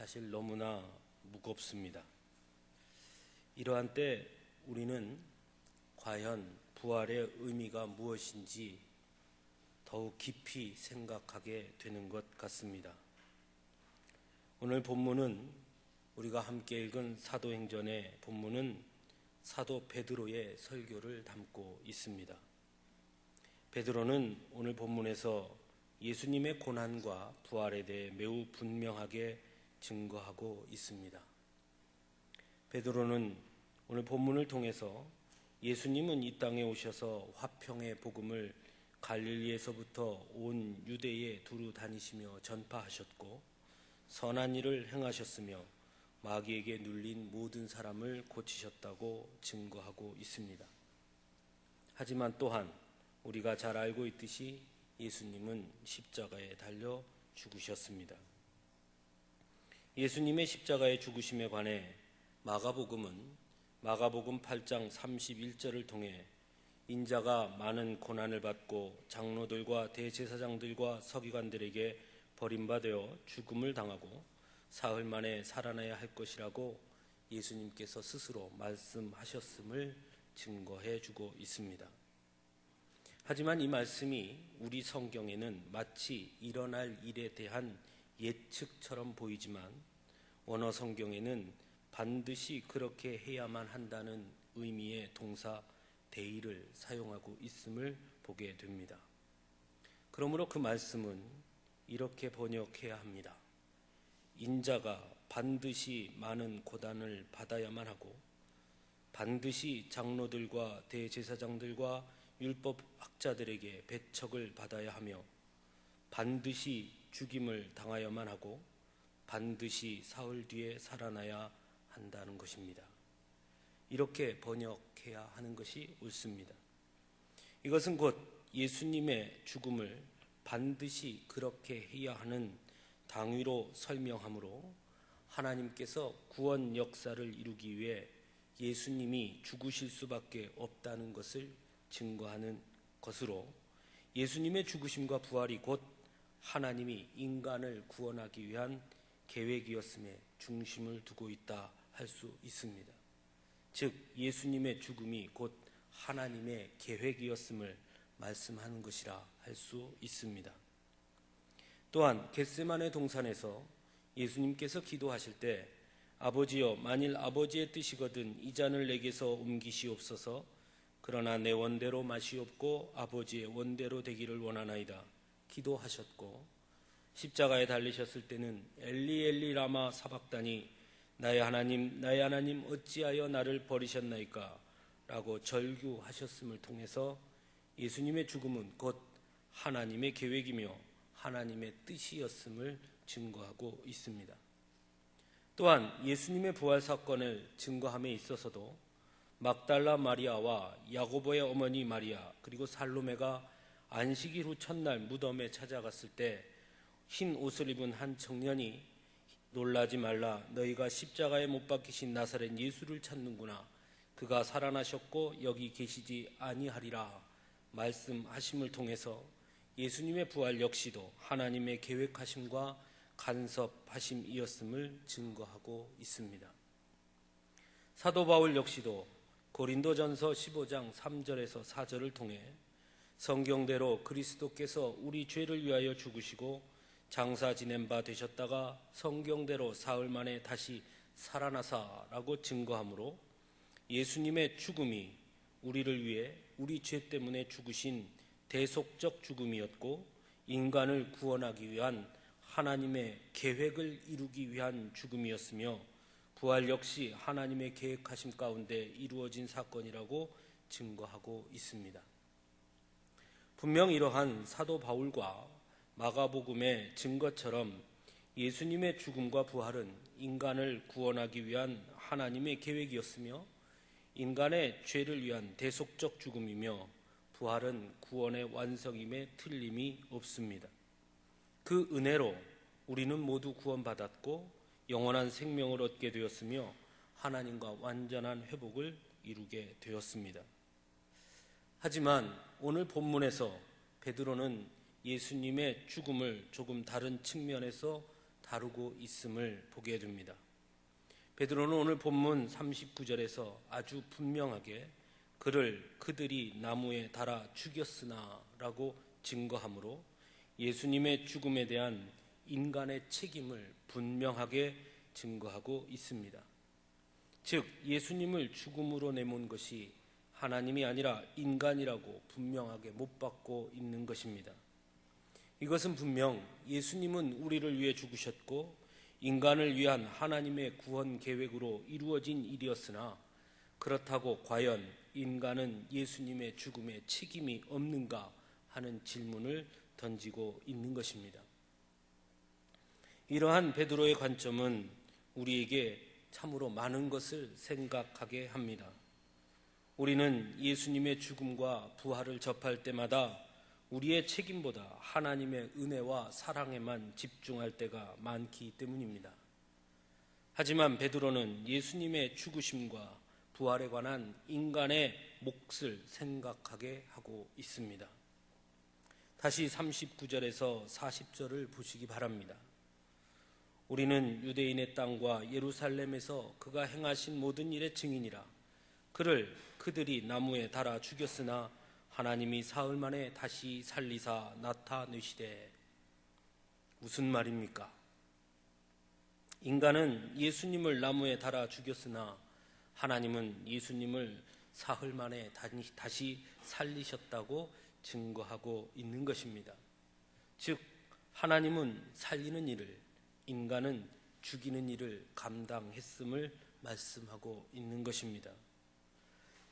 사실 너무나 무겁습니다. 이러한 때 우리는 과연 부활의 의미가 무엇인지 더욱 깊이 생각하게 되는 것 같습니다. 오늘 본문은 우리가 함께 읽은 사도행전의 본문은 사도 베드로의 설교를 담고 있습니다. 베드로는 오늘 본문에서 예수님의 고난과 부활에 대해 매우 분명하게 증거하고 있습니다. 베드로는 오늘 본문을 통해서 예수님은 이 땅에 오셔서 화평의 복음을 갈릴리에서부터 온 유대에 두루 다니시며 전파하셨고 선한 일을 행하셨으며 마귀에게 눌린 모든 사람을 고치셨다고 증거하고 있습니다. 하지만 또한 우리가 잘 알고 있듯이 예수님은 십자가에 달려 죽으셨습니다. 예수님의 십자가의 죽으심에 관해 마가복음은 마가복음 8장 31절을 통해 인자가 많은 고난을 받고 장로들과 대제사장들과 서기관들에게 버림받아 죽음을 당하고 사흘 만에 살아나야 할 것이라고 예수님께서 스스로 말씀하셨음을 증거해 주고 있습니다. 하지만 이 말씀이 우리 성경에는 마치 일어날 일에 대한 예측처럼 보이지만 원어 성경에는 반드시 그렇게 해야만 한다는 의미의 동사 대의를 사용하고 있음을 보게 됩니다. 그러므로 그 말씀은 이렇게 번역해야 합니다. 인자가 반드시 많은 고난을 받아야만 하고 반드시 장로들과 대제사장들과 율법학자들에게 배척을 받아야 하며 반드시 죽임을 당하여만 하고 반드시 사흘 뒤에 살아나야 한다는 것입니다. 이렇게 번역해야 하는 것이 옳습니다. 이것은 곧 예수님의 죽음을 반드시 그렇게 해야 하는 당위로 설명하므로 하나님께서 구원 역사를 이루기 위해 예수님이 죽으실 수밖에 없다는 것을 증거하는 것으로 예수님의 죽으심과 부활이 곧 하나님이 인간을 구원하기 위한 계획이었음에 중심을 두고 있다 할 수 있습니다. 즉 예수님의 죽음이 곧 하나님의 계획이었음을 말씀하는 것이라 할 수 있습니다. 또한 겟세마네 동산에서 예수님께서 기도하실 때 아버지여 만일 아버지의 뜻이거든 이 잔을 내게서 옮기시옵소서 그러나 내 원대로 마시옵고 아버지의 원대로 되기를 원하나이다 기도하셨고 십자가에 달리셨을 때는 엘리 엘리 라마 사박다니 나의 하나님 어찌하여 나를 버리셨나이까 라고 절규하셨음을 통해서 예수님의 죽음은 곧 하나님의 계획이며 하나님의 뜻이었음을 증거하고 있습니다. 또한 예수님의 부활 사건을 증거함에 있어서도 막달라 마리아와 야고보의 어머니 마리아 그리고 살로메가 안식일 후 첫날 무덤에 찾아갔을 때 흰 옷을 입은 한 청년이 놀라지 말라 너희가 십자가에 못 박히신 나사렛 예수를 찾는구나 그가 살아나셨고 여기 계시지 아니하리라 말씀하심을 통해서 예수님의 부활 역시도 하나님의 계획하심과 간섭하심이었음을 증거하고 있습니다. 사도 바울 역시도 고린도전서 15장 3절에서 4절을 통해 성경대로 그리스도께서 우리 죄를 위하여 죽으시고 장사 지낸 바 되셨다가 성경대로 사흘 만에 다시 살아나사라고 증거하므로 예수님의 죽음이 우리를 위해 우리 죄 때문에 죽으신 대속적 죽음이었고 인간을 구원하기 위한 하나님의 계획을 이루기 위한 죽음이었으며 부활 역시 하나님의 계획하심 가운데 이루어진 사건이라고 증거하고 있습니다. 분명 이러한 사도 바울과 마가복음의 증거처럼 예수님의 죽음과 부활은 인간을 구원하기 위한 하나님의 계획이었으며 인간의 죄를 위한 대속적 죽음이며 부활은 구원의 완성임에 틀림이 없습니다. 그 은혜로 우리는 모두 구원받았고 영원한 생명을 얻게 되었으며 하나님과 완전한 회복을 이루게 되었습니다. 하지만 오늘 본문에서 베드로는 예수님의 죽음을 조금 다른 측면에서 다루고 있음을 보게 됩니다. 베드로는 오늘 본문 39절에서 아주 분명하게 그들이 나무에 달아 죽였으나 라고 증거하므로 예수님의 죽음에 대한 인간의 책임을 분명하게 증거하고 있습니다. 즉 예수님을 죽음으로 내몬 것이 하나님이 아니라 인간이라고 분명하게 못 박고 있는 것입니다. 이것은 분명 예수님은 우리를 위해 죽으셨고 인간을 위한 하나님의 구원 계획으로 이루어진 일이었으나 그렇다고 과연 인간은 예수님의 죽음에 책임이 없는가 하는 질문을 던지고 있는 것입니다. 이러한 베드로의 관점은 우리에게 참으로 많은 것을 생각하게 합니다. 우리는 예수님의 죽음과 부활을 접할 때마다 우리의 책임보다 하나님의 은혜와 사랑에만 집중할 때가 많기 때문입니다. 하지만 베드로는 예수님의 죽으심과 부활에 관한 인간의 몫을 생각하게 하고 있습니다. 다시 39절에서 40절을 보시기 바랍니다. 우리는 유대인의 땅과 예루살렘에서 그가 행하신 모든 일의 증인이라. 그들이 나무에 달아 죽였으나 하나님이 사흘 만에 다시 살리사 나타내시되. 무슨 말입니까? 인간은 예수님을 나무에 달아 죽였으나 하나님은 예수님을 사흘 만에 다시 살리셨다고 증거하고 있는 것입니다. 즉 하나님은 살리는 일을, 인간은 죽이는 일을 감당했음을 말씀하고 있는 것입니다.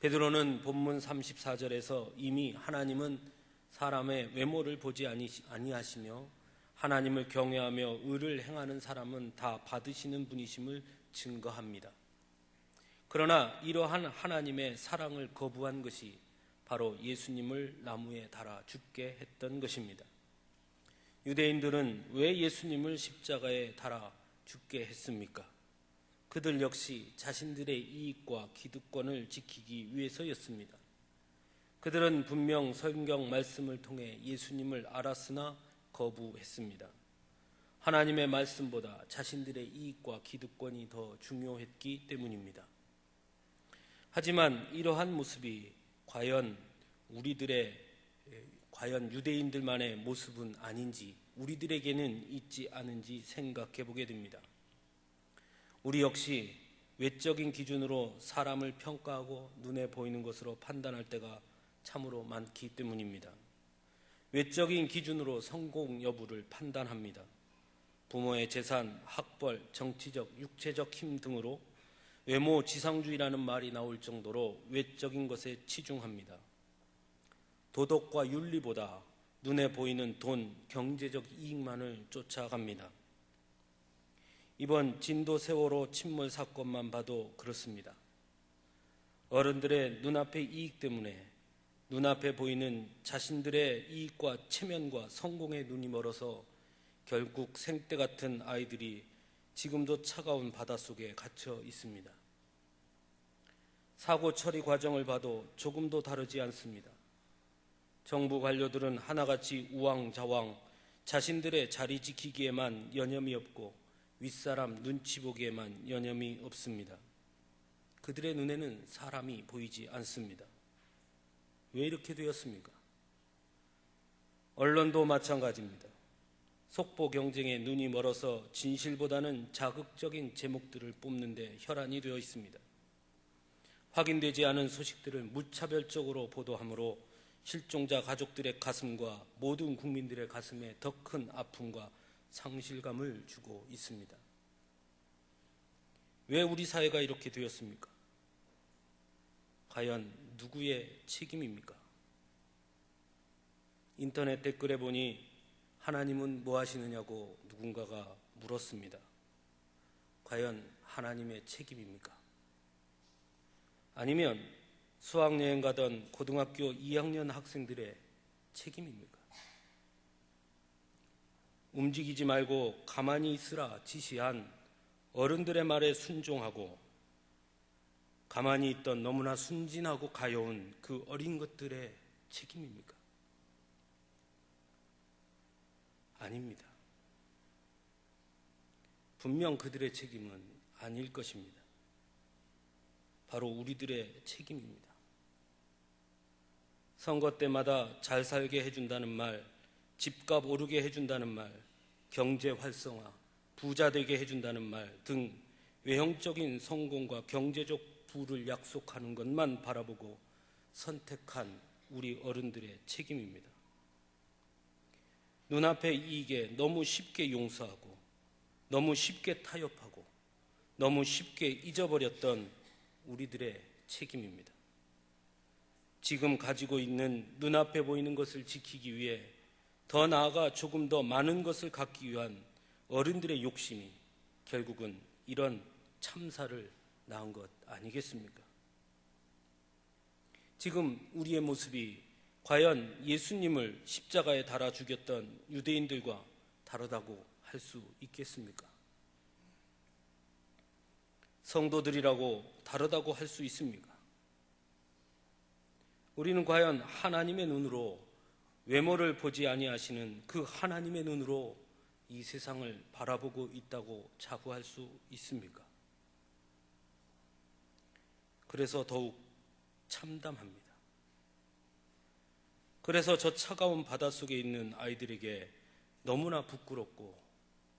베드로는 본문 34절에서 이미 하나님은 사람의 외모를 보지 아니하시며 하나님을 경외하며 의를 행하는 사람은 다 받으시는 분이심을 증거합니다. 그러나 이러한 하나님의 사랑을 거부한 것이 바로 예수님을 나무에 달아 죽게 했던 것입니다. 유대인들은 왜 예수님을 십자가에 달아 죽게 했습니까? 그들 역시 자신들의 이익과 기득권을 지키기 위해서였습니다. 그들은 분명 성경 말씀을 통해 예수님을 알았으나 거부했습니다. 하나님의 말씀보다 자신들의 이익과 기득권이 더 중요했기 때문입니다. 하지만 이러한 모습이 과연 유대인들만의 모습은 아닌지, 우리들에게는 있지 않은지 생각해 보게 됩니다. 우리 역시 외적인 기준으로 사람을 평가하고 눈에 보이는 것으로 판단할 때가 참으로 많기 때문입니다. 외적인 기준으로 성공 여부를 판단합니다. 부모의 재산, 학벌, 정치적, 육체적 힘 등으로 외모 지상주의라는 말이 나올 정도로 외적인 것에 치중합니다. 도덕과 윤리보다 눈에 보이는 돈, 경제적 이익만을 쫓아갑니다. 이번 진도 세월호 침몰 사건만 봐도 그렇습니다. 어른들의 눈앞의 이익 때문에 눈앞에 보이는 자신들의 이익과 체면과 성공에 눈이 멀어서 결국 생떼 같은 아이들이 지금도 차가운 바닷속에 갇혀 있습니다. 사고 처리 과정을 봐도 조금도 다르지 않습니다. 정부 관료들은 하나같이 우왕좌왕 자신들의 자리 지키기에만 여념이 없고 윗사람 눈치 보기에만 여념이 없습니다. 그들의 눈에는 사람이 보이지 않습니다. 왜 이렇게 되었습니까? 언론도 마찬가지입니다. 속보 경쟁에 눈이 멀어서 진실보다는 자극적인 제목들을 뽑는 데 혈안이 되어 있습니다. 확인되지 않은 소식들을 무차별적으로 보도하므로 실종자 가족들의 가슴과 모든 국민들의 가슴에 더 큰 아픔과 상실감을 주고 있습니다. 왜 우리 사회가 이렇게 되었습니까? 과연 누구의 책임입니까? 인터넷 댓글에 보니 하나님은 뭐 하시느냐고 누군가가 물었습니다. 과연 하나님의 책임입니까? 아니면 수학여행 가던 고등학교 2학년 학생들의 책임입니까? 움직이지 말고 가만히 있으라 지시한 어른들의 말에 순종하고 가만히 있던 너무나 순진하고 가여운 그 어린 것들의 책임입니까? 아닙니다. 분명 그들의 책임은 아닐 것입니다. 바로 우리들의 책임입니다. 선거 때마다 잘 살게 해준다는 말, 집값 오르게 해준다는 말, 경제 활성화, 부자 되게 해준다는 말 등 외형적인 성공과 경제적 부를 약속하는 것만 바라보고 선택한 우리 어른들의 책임입니다. 눈앞의 이익에 너무 쉽게 용서하고 너무 쉽게 타협하고 너무 쉽게 잊어버렸던 우리들의 책임입니다. 지금 가지고 있는 눈앞에 보이는 것을 지키기 위해 더 나아가 조금 더 많은 것을 갖기 위한 어른들의 욕심이 결국은 이런 참사를 낳은 것 아니겠습니까? 지금 우리의 모습이 과연 예수님을 십자가에 달아 죽였던 유대인들과 다르다고 할 수 있겠습니까? 성도들이라고 다르다고 할 수 있습니까? 우리는 과연 하나님의 눈으로 외모를 보지 아니하시는 그 하나님의 눈으로 이 세상을 바라보고 있다고 자부할 수 있습니까? 그래서 더욱 참담합니다. 그래서 저 차가운 바닷속에 있는 아이들에게 너무나 부끄럽고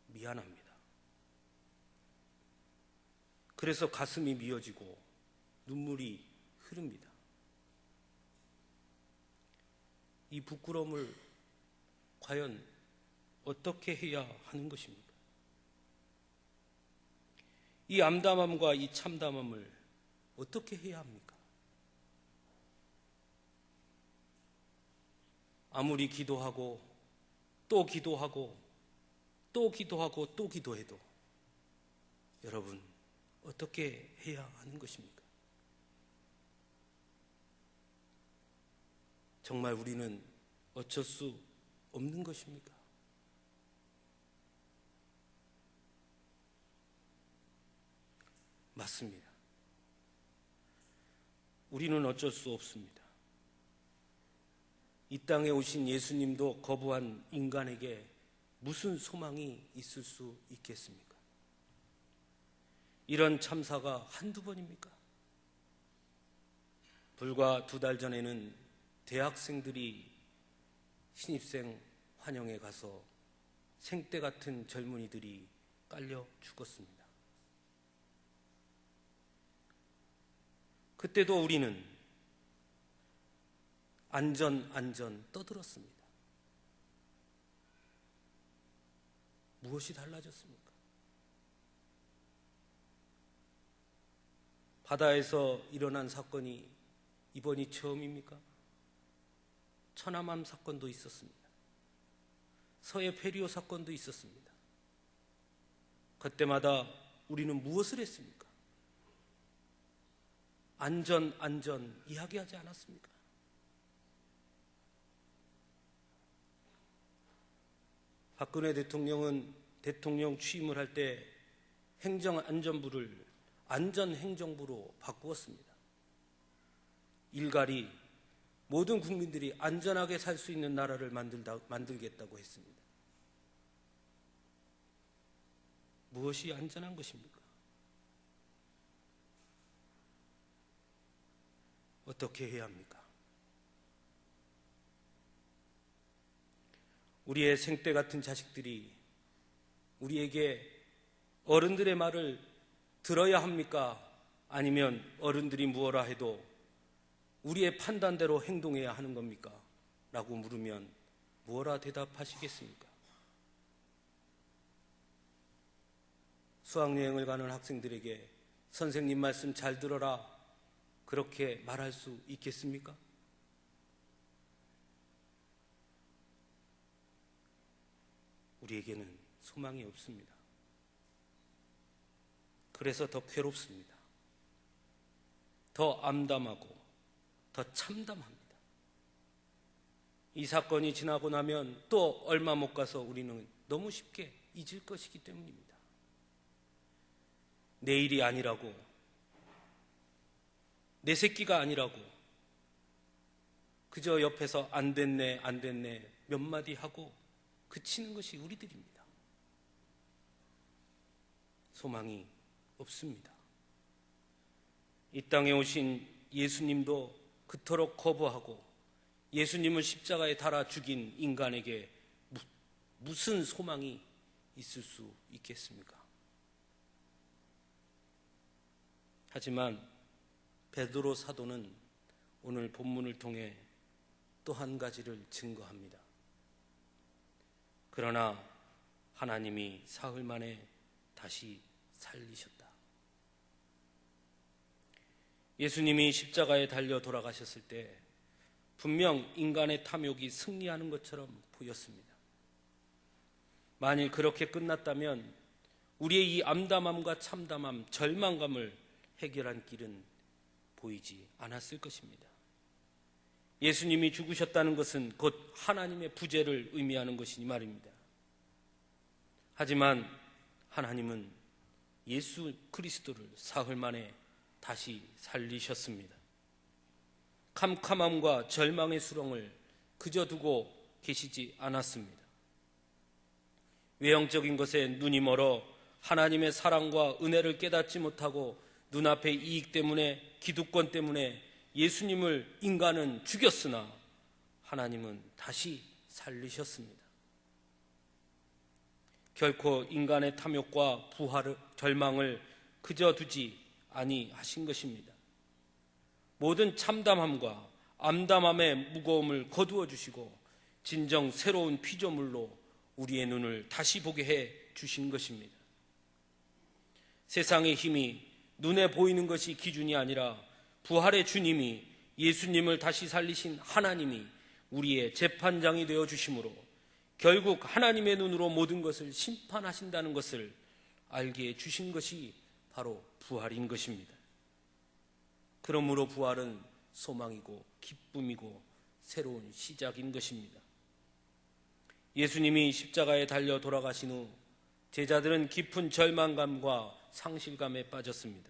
미안합니다. 그래서 가슴이 미어지고 눈물이 흐릅니다. 이 부끄러움을 과연 어떻게 해야 하는 것입니까? 이 암담함과 이 참담함을 어떻게 해야 합니까? 아무리 기도하고 또 기도하고 또 기도하고 또 기도해도 여러분 어떻게 해야 하는 것입니까? 정말 우리는 어쩔 수 없는 것입니까? 맞습니다. 우리는 어쩔 수 없습니다. 이 땅에 오신 예수님도 거부한 인간에게 무슨 소망이 있을 수 있겠습니까? 이런 참사가 한두 번입니까? 불과 2달 전에는 대학생들이 신입생 환영에 가서 생떼 같은 젊은이들이 깔려 죽었습니다. 그때도 우리는 안전 떠들었습니다. 무엇이 달라졌습니까? 바다에서 일어난 사건이 이번이 처음입니까? 천안함 사건도 있었습니다. 서해 페리오 사건도 있었습니다. 그때마다 우리는 무엇을 했습니까? 안전 이야기하지 않았습니까? 박근혜 대통령은 대통령 취임을 할 때 행정안전부를 안전행정부로 바꾸었습니다. 일갈이 모든 국민들이 안전하게 살 수 있는 나라를 만들겠다고 했습니다. 무엇이 안전한 것입니까? 어떻게 해야 합니까? 우리의 생떼 같은 자식들이 우리에게 어른들의 말을 들어야 합니까? 아니면 어른들이 무엇라 해도 우리의 판단대로 행동해야 하는 겁니까? 라고 물으면 무엇라 대답하시겠습니까? 수학여행을 가는 학생들에게 선생님 말씀 잘 들어라 그렇게 말할 수 있겠습니까? 우리에게는 소망이 없습니다. 그래서 더 괴롭습니다. 더 암담하고 더 참담합니다. 이 사건이 지나고 나면 또 얼마 못 가서 우리는 너무 쉽게 잊을 것이기 때문입니다. 내일이 아니라고, 내 새끼가 아니라고 그저 옆에서 안 됐네 몇 마디 하고 그치는 것이 우리들입니다. 소망이 없습니다. 이 땅에 오신 예수님도 그토록 거부하고 예수님을 십자가에 달아 죽인 인간에게 무슨 소망이 있을 수 있겠습니까? 하지만 베드로 사도는 오늘 본문을 통해 또 한 가지를 증거합니다. 그러나 하나님이 사흘 만에 다시 살리셨다. 예수님이 십자가에 달려 돌아가셨을 때 분명 인간의 탐욕이 승리하는 것처럼 보였습니다. 만일 그렇게 끝났다면 우리의 이 암담함과 참담함, 절망감을 해결한 길은 보이지 않았을 것입니다. 예수님이 죽으셨다는 것은 곧 하나님의 부재를 의미하는 것이니 말입니다. 하지만 하나님은 예수 그리스도를 사흘 만에 다시 살리셨습니다. 캄캄함과 절망의 수렁을 그저 두고 계시지 않았습니다. 외형적인 것에 눈이 멀어 하나님의 사랑과 은혜를 깨닫지 못하고 눈앞의 이익 때문에, 기득권 때문에 예수님을 인간은 죽였으나 하나님은 다시 살리셨습니다. 결코 인간의 탐욕과 절망을 그저 두지 아니하신 것입니다. 모든 참담함과 암담함의 무거움을 거두어 주시고 진정 새로운 피조물로 우리의 눈을 다시 보게 해 주신 것입니다. 세상의 힘이 눈에 보이는 것이 기준이 아니라 부활의 주님이, 예수님을 다시 살리신 하나님이 우리의 재판장이 되어 주심으로 결국 하나님의 눈으로 모든 것을 심판하신다는 것을 알게 해 주신 것이 바로 부활인 것입니다. 그러므로 부활은 소망이고 기쁨이고 새로운 시작인 것입니다. 예수님이 십자가에 달려 돌아가신 후 제자들은 깊은 절망감과 상실감에 빠졌습니다.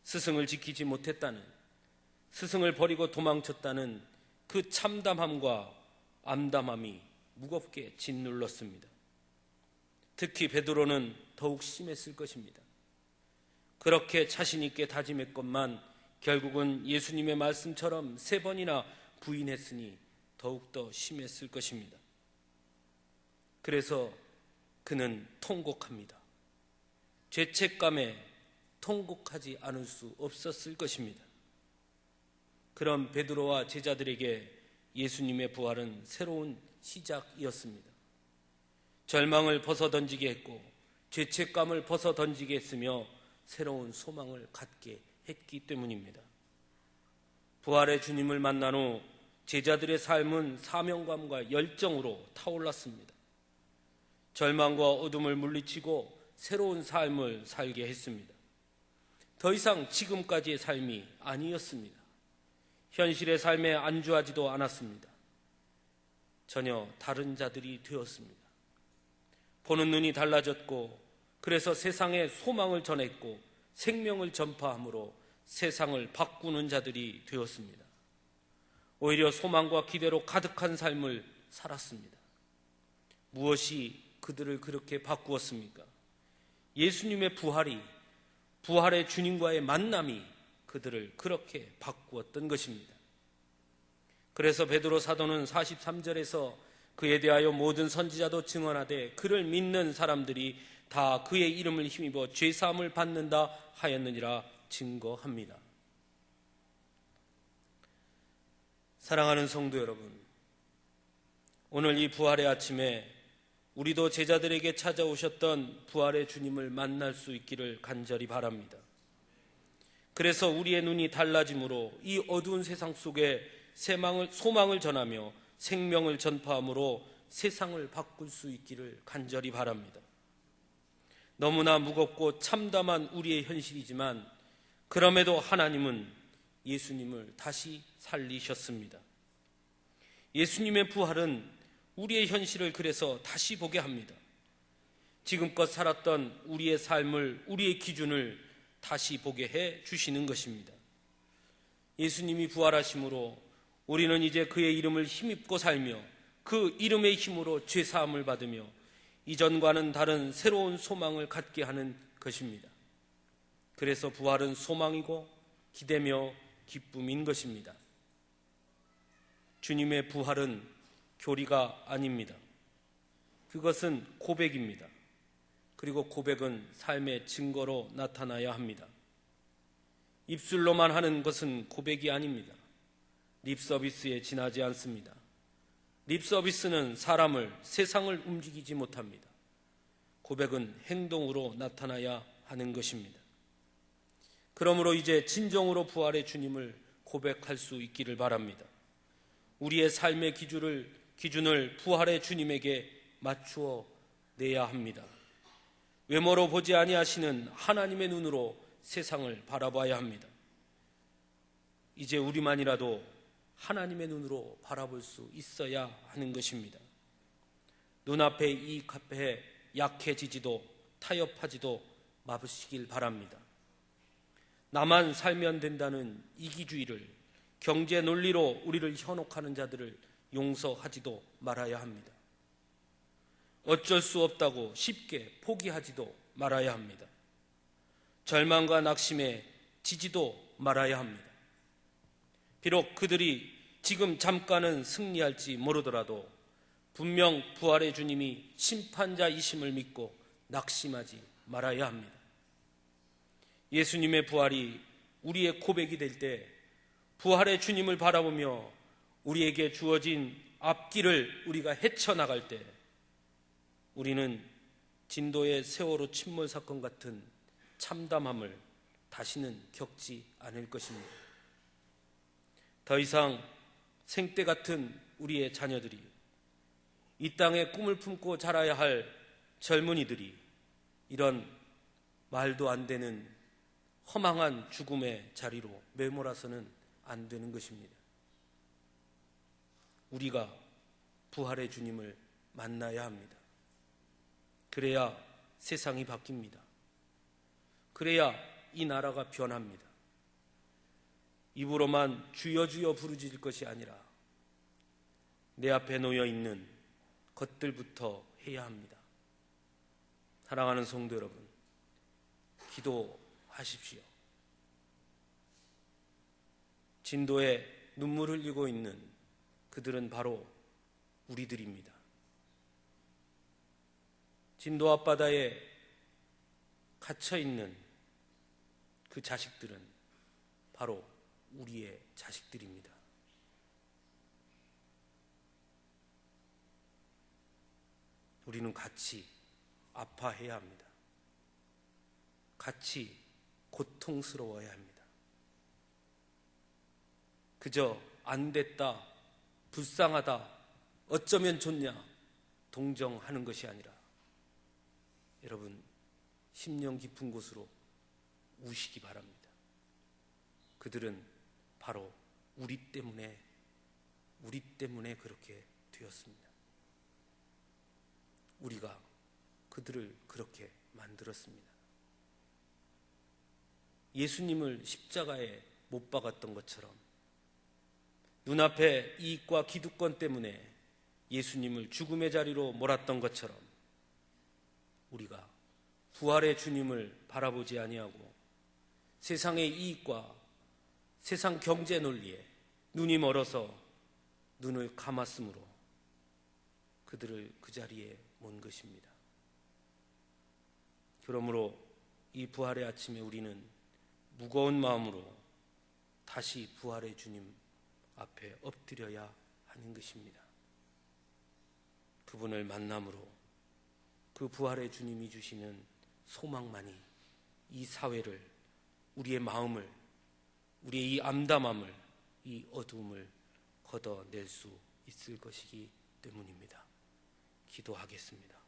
스승을 지키지 못했다는, 스승을 버리고 도망쳤다는 그 참담함과 암담함이 무겁게 짓눌렀습니다. 특히 베드로는 더욱 심했을 것입니다. 그렇게 자신 있게 다짐했건만 결국은 예수님의 말씀처럼 3번이나 부인했으니 더욱더 심했을 것입니다. 그래서 그는 통곡합니다. 죄책감에 통곡하지 않을 수 없었을 것입니다. 그런 베드로와 제자들에게 예수님의 부활은 새로운 시작이었습니다. 절망을 벗어던지게 했고 죄책감을 벗어던지게 했으며 새로운 소망을 갖게 했기 때문입니다. 부활의 주님을 만난 후 제자들의 삶은 사명감과 열정으로 타올랐습니다. 절망과 어둠을 물리치고 새로운 삶을 살게 했습니다. 더 이상 지금까지의 삶이 아니었습니다. 현실의 삶에 안주하지도 않았습니다. 전혀 다른 자들이 되었습니다. 보는 눈이 달라졌고 그래서 세상에 소망을 전했고 생명을 전파함으로 세상을 바꾸는 자들이 되었습니다. 오히려 소망과 기대로 가득한 삶을 살았습니다. 무엇이 그들을 그렇게 바꾸었습니까? 예수님의 부활의 주님과의 만남이 그들을 그렇게 바꾸었던 것입니다. 그래서 베드로 사도는 43절에서 그에 대하여 모든 선지자도 증언하되 그를 믿는 사람들이 다 그의 이름을 힘입어 죄사함을 받는다 하였느니라 증거합니다. 사랑하는 성도 여러분, 오늘 이 부활의 아침에 우리도 제자들에게 찾아오셨던 부활의 주님을 만날 수 있기를 간절히 바랍니다. 그래서 우리의 눈이 달라짐으로 이 어두운 세상 속에 소망을 전하며 생명을 전파함으로 세상을 바꿀 수 있기를 간절히 바랍니다. 너무나 무겁고 참담한 우리의 현실이지만 그럼에도 하나님은 예수님을 다시 살리셨습니다. 예수님의 부활은 우리의 현실을 그래서 다시 보게 합니다. 지금껏 살았던 우리의 삶을, 우리의 기준을 다시 보게 해 주시는 것입니다. 예수님이 부활하심으로 우리는 이제 그의 이름을 힘입고 살며 그 이름의 힘으로 죄사함을 받으며 이전과는 다른 새로운 소망을 갖게 하는 것입니다. 그래서 부활은 소망이고 기대며 기쁨인 것입니다. 주님의 부활은 교리가 아닙니다. 그것은 고백입니다. 그리고 고백은 삶의 증거로 나타나야 합니다. 입술로만 하는 것은 고백이 아닙니다. 립서비스에 지나지 않습니다. 립서비스는 사람을, 세상을 움직이지 못합니다. 고백은 행동으로 나타나야 하는 것입니다. 그러므로 이제 진정으로 부활의 주님을 고백할 수 있기를 바랍니다. 우리의 삶의 기준을 부활의 주님에게 맞추어 내야 합니다. 외모로 보지 아니하시는 하나님의 눈으로 세상을 바라봐야 합니다. 이제 우리만이라도 하나님의 눈으로 바라볼 수 있어야 하는 것입니다. 눈앞의 이 카페에 약해지지도 타협하지도 마시길 바랍니다. 나만 살면 된다는 이기주의를, 경제 논리로 우리를 현혹하는 자들을 용서하지도 말아야 합니다. 어쩔 수 없다고 쉽게 포기하지도 말아야 합니다. 절망과 낙심에 지지도 말아야 합니다. 비록 그들이 지금 잠깐은 승리할지 모르더라도 분명 부활의 주님이 심판자이심을 믿고 낙심하지 말아야 합니다. 예수님의 부활이 우리의 고백이 될 때 부활의 주님을 바라보며 우리에게 주어진 앞길을 우리가 헤쳐나갈 때 우리는 진도의 세월호 침몰 사건 같은 참담함을 다시는 겪지 않을 것입니다. 더 이상 생때 같은 우리의 자녀들이, 이 땅에 꿈을 품고 자라야 할 젊은이들이 이런 말도 안 되는 허망한 죽음의 자리로 매몰아서는 안 되는 것입니다. 우리가 부활의 주님을 만나야 합니다. 그래야 세상이 바뀝니다. 그래야 이 나라가 변합니다. 입으로만 주여 주여 부르짖을 것이 아니라 내 앞에 놓여 있는 것들부터 해야 합니다. 사랑하는 성도 여러분, 기도하십시오. 진도에 눈물 흘리고 있는 그들은 바로 우리들입니다. 진도 앞바다에 갇혀있는 그 자식들은 바로 우리의 자식들입니다. 우리는 같이 아파해야 합니다. 같이 고통스러워야 합니다. 그저 안 됐다, 불쌍하다, 어쩌면 좋냐 동정하는 것이 아니라 여러분 심령 깊은 곳으로 우시기 바랍니다. 그들은 바로 우리 때문에 그렇게 되었습니다. 우리가 그들을 그렇게 만들었습니다. 예수님을 십자가에 못 박았던 것처럼 눈앞의 이익과 기득권 때문에 예수님을 죽음의 자리로 몰았던 것처럼 우리가 부활의 주님을 바라보지 아니하고 세상의 이익과 세상 경제 논리에 눈이 멀어서 눈을 감았으므로 그들을 그 자리에 몬 것입니다. 그러므로 이 부활의 아침에 우리는 무거운 마음으로 다시 부활의 주님 앞에 엎드려야 하는 것입니다. 그분을 만남으로 그 부활의 주님이 주시는 소망만이 이 사회를, 우리의 마음을, 우리의 이 암담함을, 이 어두움을 걷어낼 수 있을 것이기 때문입니다. 기도하겠습니다.